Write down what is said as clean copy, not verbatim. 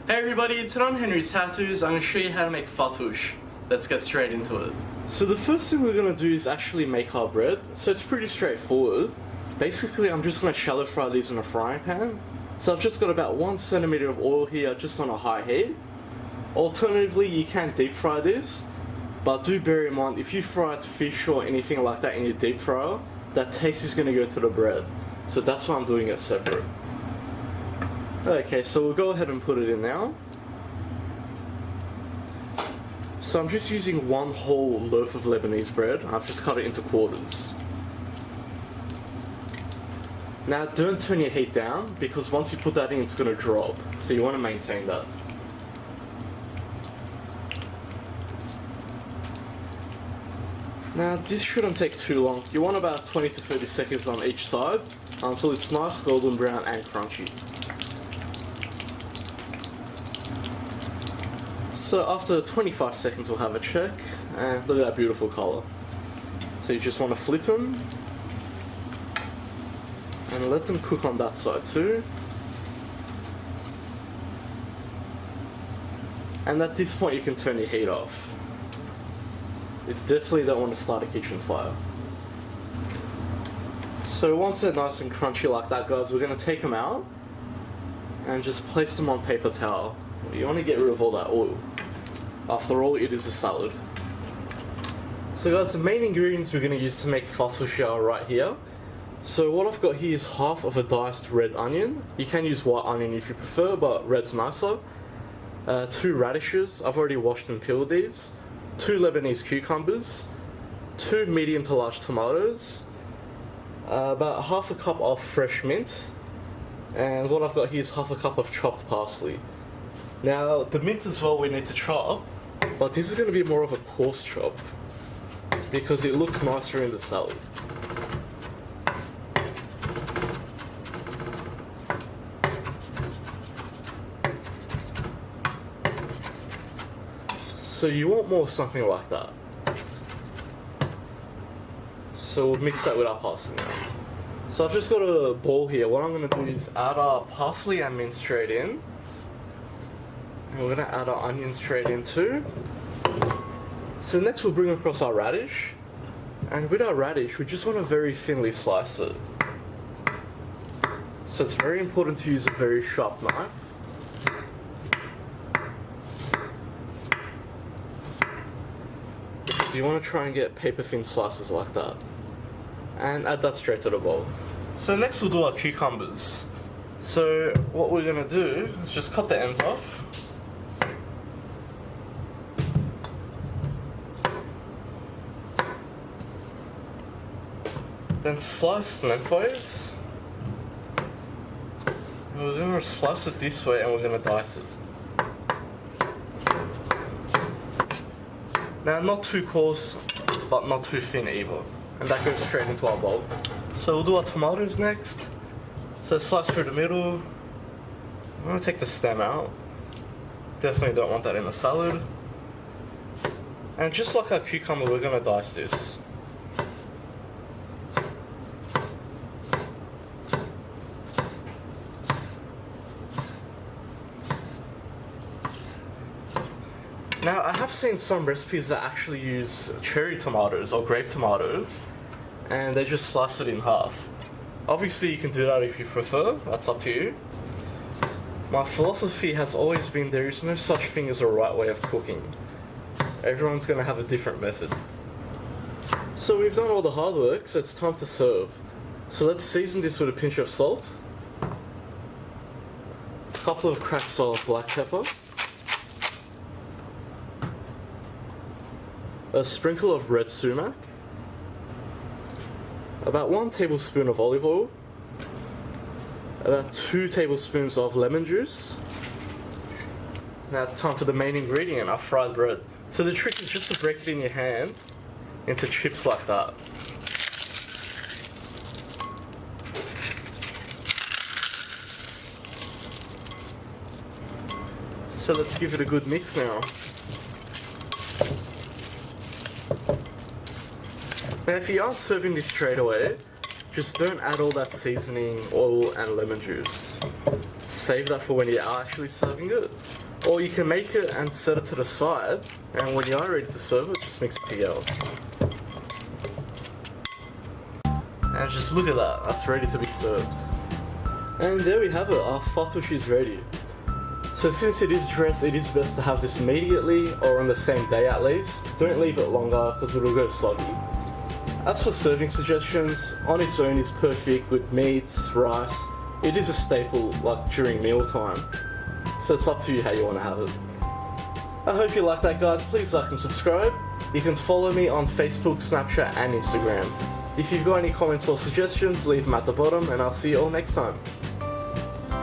Hey everybody, today on Henry's Tattoos, I'm going to show you how to make fattoush. Let's get straight into it. So the first thing we're going to do is actually make our bread. So it's pretty straightforward. Basically, I'm just going to shallow fry these in a frying pan. So I've just got about 1 centimeter of oil here, just on a high heat. Alternatively, you can deep fry this, but do bear in mind, if you fried fish or anything like that in your deep fryer, that taste is going to go to the bread. So that's why I'm doing it separate. Okay, so we'll go ahead and put it in now. So I'm just using 1 whole loaf of Lebanese bread. I've just cut it into quarters. Now don't turn your heat down, because once you put that in it's going to drop. So you want to maintain that. Now this shouldn't take too long. You want about 20 to 30 seconds on each side until it's nice golden brown and crunchy. So after 25 seconds we'll have a check, and look at that beautiful colour. So you just want to flip them and let them cook on that side too. And at this point you can turn your heat off. You definitely don't want to start a kitchen fire. So once they're nice and crunchy like that, guys, we're going to take them out and just place them on paper towel. You want to get rid of all that oil. After all, it is a salad. So guys, the main ingredients we're going to use to make fattoush are right here. So what I've got here is half of a diced red onion. You can use white onion if you prefer, but red's nicer. 2 radishes, I've already washed and peeled these. 2 Lebanese cucumbers. 2 medium to large tomatoes. About half a cup of fresh mint. And what I've got here is half a cup of chopped parsley. Now, the mint as well we need to chop, but this is going to be more of a coarse chop because it looks nicer in the salad. So you want more something like that. So we'll mix that with our parsley now. So I've just got a bowl here. What I'm going to do is add our parsley and mint straight in. And we're going to add our onion straight in too. So next we'll bring across our radish. And with our radish, we just want to very thinly slice it. So it's very important to use a very sharp knife. Because you want to try and get paper thin slices like that. And add that straight to the bowl. So next we'll do our cucumbers. So what we're going to do is just cut the ends off. Then slice lengthwise. And we're going to slice it this way and we're going to dice it. Now not too coarse, but not too thin either. And that goes straight into our bowl. So we'll do our tomatoes next. So slice through the middle. I'm going to take the stem out. Definitely don't want that in the salad. And just like our cucumber, we're going to dice this. Now, I have seen some recipes that actually use cherry tomatoes or grape tomatoes, and they just slice it in half. Obviously, you can do that if you prefer, that's up to you. My philosophy has always been there is no such thing as a right way of cooking. Everyone's going to have a different method. So we've done all the hard work, so it's time to serve. So let's season this with a pinch of salt, a couple of cracks of black pepper, a sprinkle of red sumac, about 1 tablespoon of olive oil, about 2 tablespoons of lemon juice. Now it's time for the main ingredient, our fried bread. So the trick is just to break it in your hand into chips like that. So let's give it a good mix now. Now if you aren't serving this straight away, just don't add all that seasoning, oil and lemon juice. save that for when you are actually serving it. Or you can make it and set it to the side, and when you are ready to serve it, just mix it together. And just look at that, that's ready to be served. And there we have it, our fattoush is ready. So since it is dressed, it is best to have this immediately, or on the same day at least. Don't leave it longer, because it'll go soggy. As for serving suggestions, on its own it's perfect with meats, rice. It is a staple, like during mealtime. So it's up to you how you want to have it. I hope you like that, guys. Please like and subscribe. You can follow me on Facebook, Snapchat and Instagram. If you've got any comments or suggestions, leave them at the bottom and I'll see you all next time.